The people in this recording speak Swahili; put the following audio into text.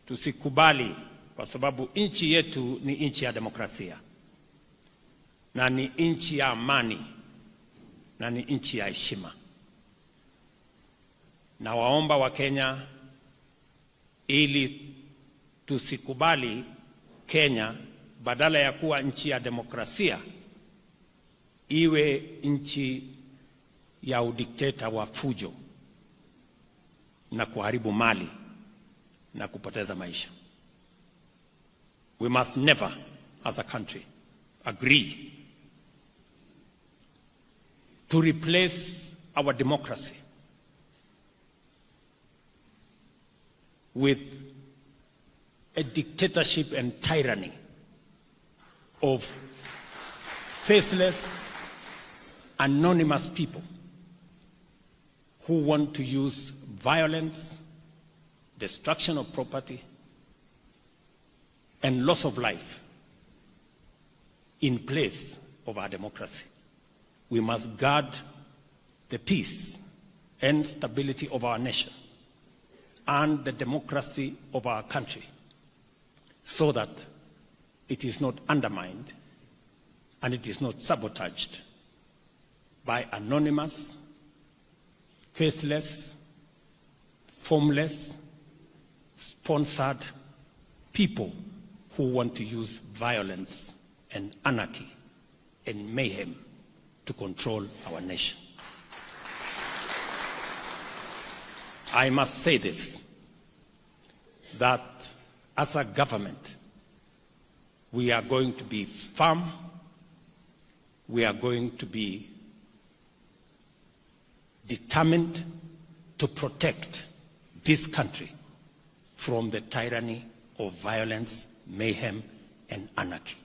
tusikubali, kwa sababu nchi yetu ni nchi ya demokrasia na ni nchi ya amani na ni nchi ya heshima. Na waomba wa Kenya, ili tusikubali Kenya badala ya kuwa nchi ya demokrasia iwe nchi ya udikteta wa fujo na kuharibu mali na kupoteza maisha. We must never, as a country, agree to replace our democracy with a dictatorship and tyranny of faceless, anonymous people who want to use violence, destruction of property, and loss of life in place of our democracy. We must guard the peace and stability of our nation and the democracy of our country so that it is not undermined and it is not sabotaged by anonymous, faceless, formless, sponsored people who want to use violence and anarchy and mayhem to control our nation. I must say this, that as a government, we are going to be firm, we are going to be determined to protect this country from the tyranny of violence, mayhem, and anarchy.